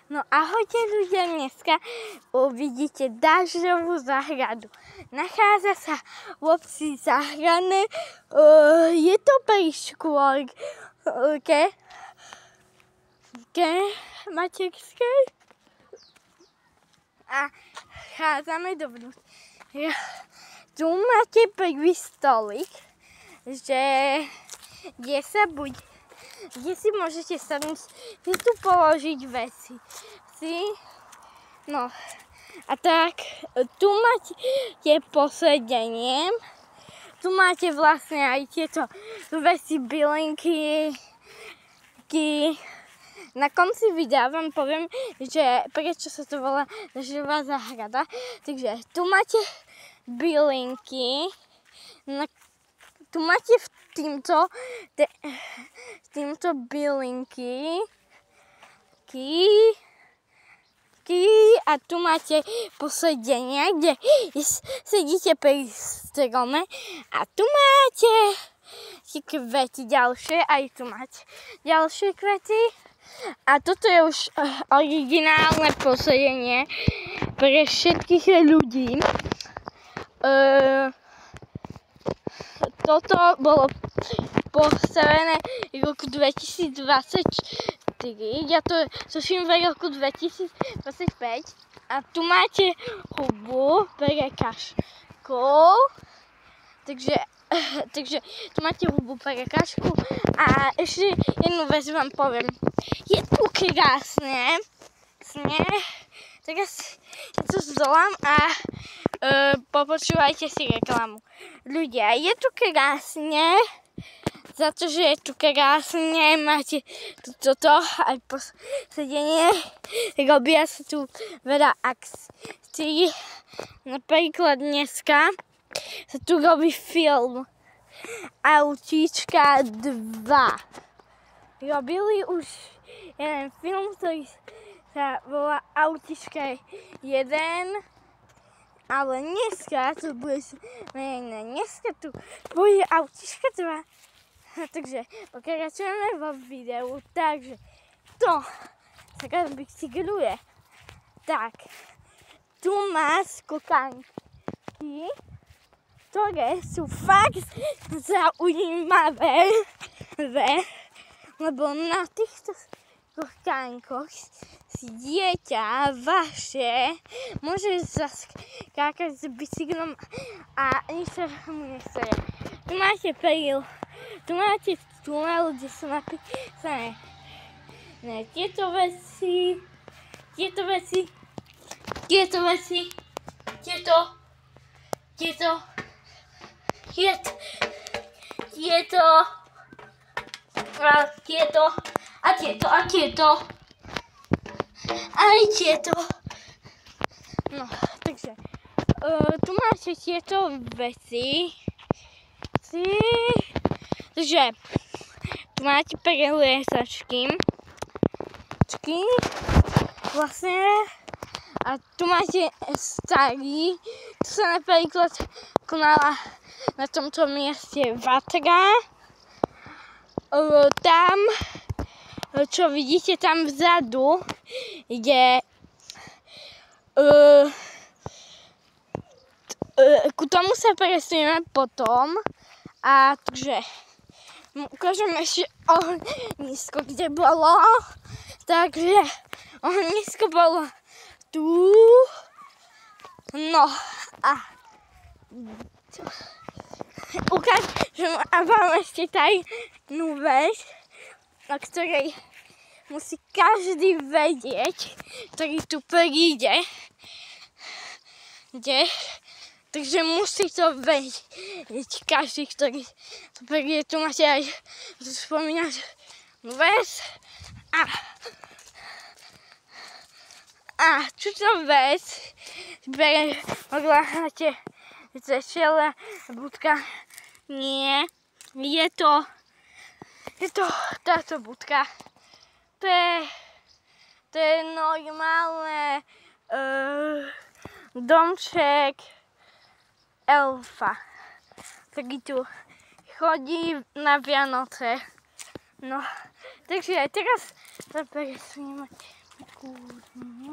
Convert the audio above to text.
No ahojte ľudia, dneska uvidíte dažďovú záhradu. Nachádza sa v obci Záhradné, je to pri škôlke materskej a chádzame dovnútra. Tu máte prvý stolík, kde si môžete sadnúť, si tu položiť veci. No a tak, tu máte posedenie, tu máte vlastne aj tieto veci, bylinky. Na konci videa vám poviem, že prečo sa to volá dažďová záhrada. Takže tu máte bylinky, tu máte týmto bylinky a tu máte posedenie, kde sedíte pri strome a tu máte kvety ďalšie, aj tu máte ďalšie kvety a toto je už originálne posedenie pre všetkých ľudí. Toto bolo postavené v roku 2024, ja to tuším v roku 2025 a tu máte hubu pre kašku, takže tu máte hubu pre kašku a ešte jednu vec vám poviem, je tu krásne sneh, teraz to zdolám a popočúvajte si reklamu. Ľudia, je tu krásne, za to, že je tu krásne, máte tu toto aj posedenie, robia sa tu veľa akcií, napríklad dneska sa tu robí film Autíčka 2. Robili už jeden film, ktorý sa volá Autíčka 1, ale dneska tu bude dneska tu bude Autíčka 2. Takže pokračujeme vo videu, takže to sa keď bicykluje. Tak, tu má skokanky, ktoré sú fakt zaujímavé, lebo na týchto skokánkoch si dieťa vaše môže zaskákať s bicyklom a nič sa mu nestane. Tu máte peril, tu máte tunel, kde sú napísané tieto veci, aj tieto. No, takže tu máte tieto veci. Takže tu máte preliesačky vlastne a tu máte starý, tu sa napríklad konala na tomto mieste vatra. Tam, čo vidíte tam vzadu, je ku tomu sa presunieme potom. A takže ukážem ešte ohnisko, kde bolo. Takže ohnisko bolo tu. No a ukážem vám ešte tajnú vec, o ktorej musí každý vedieť, ktorý tu príde. Takže musí to vedieť každý, ktorý to príde. Tu máte aj spomínať vec a túto vec odláhate celá budka. Nie, je to táto budka. To je normálne domček elfa, ktorý tu chodí na Vianoce. No, takže aj teraz sa presunieme Mhm.